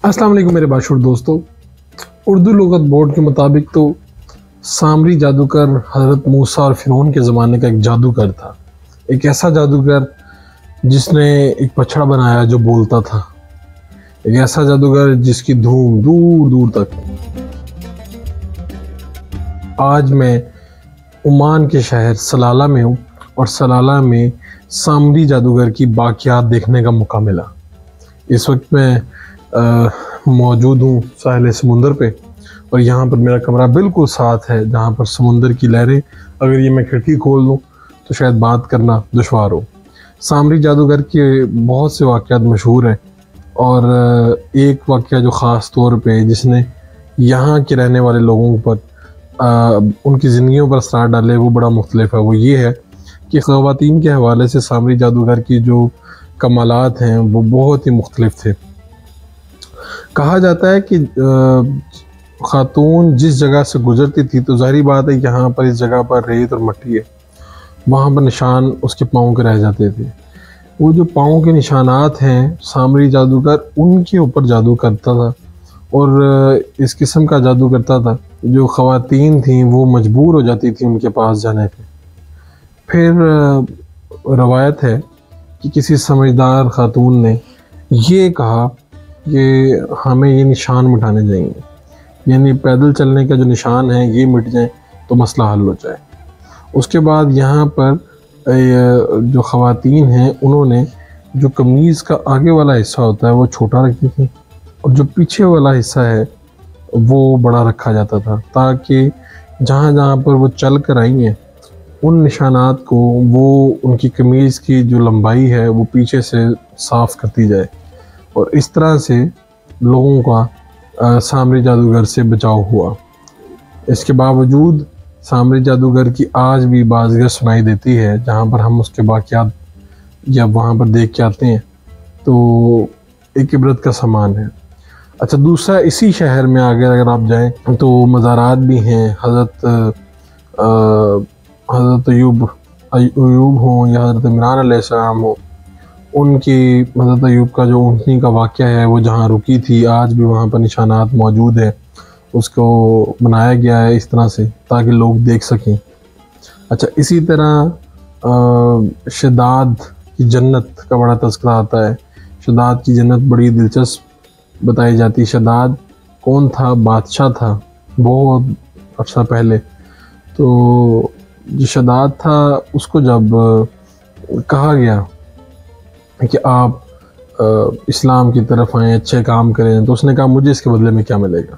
अस्सलाम वालेकुम मेरे बाशुर दोस्तों। उर्दू लुगत बोर्ड के मुताबिक तो सामरी जादूगर हज़रत मूसा और फ़िरौन के ज़माने का एक जादूगर था। एक ऐसा जादूगर जिसने एक बछड़ा बनाया जो बोलता था। एक ऐसा जादूगर जिसकी धूम दूर दूर तक। आज मैं ओमान के शहर सलाला में हूँ और सलाला में सामरी जादूगर की बाक़ियात देखने का मौका मिला। इस वक्त मैं मौजूद हूँ साहिल समुंदर पे और यहाँ पर मेरा कमरा बिल्कुल साथ है जहाँ पर समुंदर की लहरें, अगर ये मैं खिड़की खोल दूँ तो शायद बात करना दुश्वार हो। सामरी जादूगर के बहुत से वाक़यात मशहूर हैं और एक वाक़या जो ख़ास तौर पे जिसने यहाँ के रहने वाले लोगों पर उनकी ज़िंदगियों पर असरार डाले वो बड़ा मुख्तलिफ है। वो ये है कि ख़वातीन के हवाले से सामरी जादूगर की जो कमालात हैं वो बहुत ही मुख्तलिफ थे। कहा जाता है कि ख़ातून जिस जगह से गुज़रती थी तो ज़ाहिर बात है यहाँ पर इस जगह पर रेत और मट्टी है, वहाँ पर निशान उसके पाँव के रह जाते थे। वो जो पाँव के निशानात हैं सामरी जादूगर उनके ऊपर जादू करता था और इस किस्म का जादू करता था जो ख़वातीन थीं वो मजबूर हो जाती थी उनके पास जाने पे। फिर रवायत है कि किसी समझदार ख़ातून ने ये कहा कि हमें ये निशान मिटाने जाएंगे, यानी पैदल चलने का जो निशान है ये मिट जाए तो मसला हल हो जाए। उसके बाद यहाँ पर जो ख़वातीन हैं उन्होंने जो कमीज़ का आगे वाला हिस्सा होता है वो छोटा रखती थी और जो पीछे वाला हिस्सा है वो बड़ा रखा जाता था, ताकि जहाँ जहाँ पर वो चल कर आई हैं उन निशानात को वो उनकी कमीज़ की जो लंबाई है वो पीछे से साफ़ करती जाए और इस तरह से लोगों का सामरी जादूगर से बचाव हुआ। इसके बावजूद सामरी जादूगर की आज भी बाज़ियाँ सुनाई देती है जहाँ पर हम उसके वाक़यात या वहाँ पर देख के आते हैं तो एक इबरत का सामान है। अच्छा, दूसरा इसी शहर में आगे अगर आप जाएं तो मज़ारात भी हैं। हज़रत अयूब हो या हज़रत इमरान अलैहिस्सलाम हो, उनकी हज़रत अयूब का जो ऊँटनी का वाक़या है वो जहाँ रुकी थी आज भी वहाँ पर निशानात मौजूद है। उसको बनाया गया है इस तरह से ताकि लोग देख सकें। अच्छा, इसी तरह शदाद की जन्नत का बड़ा तज़किरा आता है। शदाद की जन्नत बड़ी दिलचस्प बताई जाती है। शदाद कौन था? बादशाह था बहुत अर्सा पहले। तो जो शदाद था उसको जब कहा गया कि आप इस्लाम की तरफ आएँ, अच्छे काम करें, तो उसने कहा मुझे इसके बदले में क्या मिलेगा?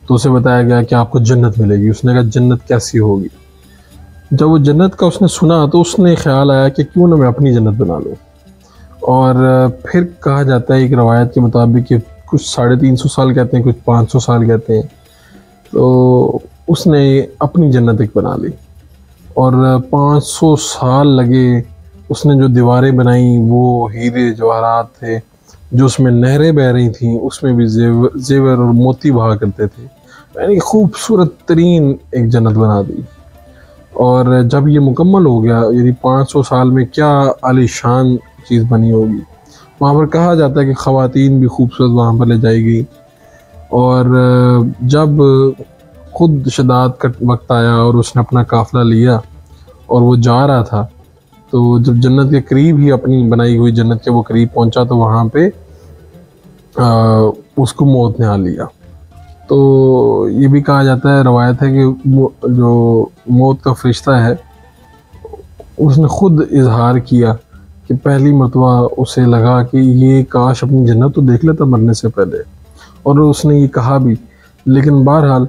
तो उसे बताया गया कि आपको जन्नत मिलेगी। उसने कहा जन्नत कैसी होगी? जब वो जन्नत का उसने सुना तो उसने ख्याल आया कि क्यों ना मैं अपनी जन्नत बना लूँ। और फिर कहा जाता है एक रवायत के मुताबिक कि कुछ 350 साल कहते हैं, कुछ 500 साल कहते हैं, तो उसने अपनी जन्नत एक बना ली और 500 साल लगे। उसने जो दीवारें बनाई वो हीरे जवाहरात थे, जो उसमें नहरें बह रही थीं उसमें भी जेवर और मोती बहा करते थे, यानी खूबसूरत तरीन एक जन्नत बना दी। और जब ये मुकम्मल हो गया, यानी 500 साल में क्या आलीशान चीज़ बनी होगी। वहाँ पर कहा जाता है कि ख़वातीन भी खूबसूरत वहाँ पर ले जाई गई। और जब ख़ुद शदाद का वक्त आया और उसने अपना काफ़िला लिया और वो जा रहा था, तो जब जन्नत के करीब ही अपनी बनाई हुई जन्नत के वो करीब पहुंचा तो वहाँ पे उसको मौत ने आ लिया। तो ये भी कहा जाता है, रवायत है कि जो मौत का फरिश्ता है उसने ख़ुद इजहार किया कि पहली मरतबा उसे लगा कि ये काश अपनी जन्नत तो देख लेता मरने से पहले, और उसने ये कहा भी। लेकिन बहरहाल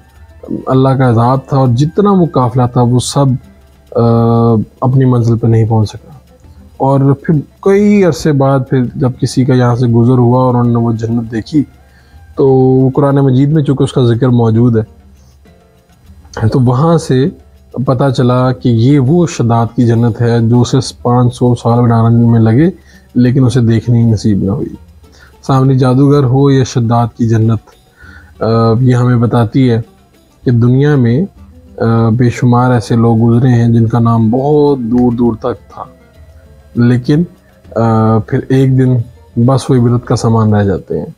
अल्लाह का अज़ाब था और जितना वो काफ़िला था वो सब अपनी मंजिल पर नहीं पहुंच सका। और फिर कई अरसे बाद फिर जब किसी का यहाँ से गुज़र हुआ और उन्होंने वो जन्नत देखी तो कुरान मजीद में चूँकि उसका ज़िक्र मौजूद है तो वहाँ से पता चला कि ये वो शदाद की जन्नत है जो उसे 500 साल बनाने में लगे लेकिन उसे देखनी नसीब ना हुई। सामने जादूगर हो या शदाद की जन्नत, ये हमें बताती है कि दुनिया में बेशुमार ऐसे लोग गुज़रे हैं जिनका नाम बहुत दूर दूर तक था, लेकिन फिर एक दिन बस वो इबरत का सामान रह जाते हैं।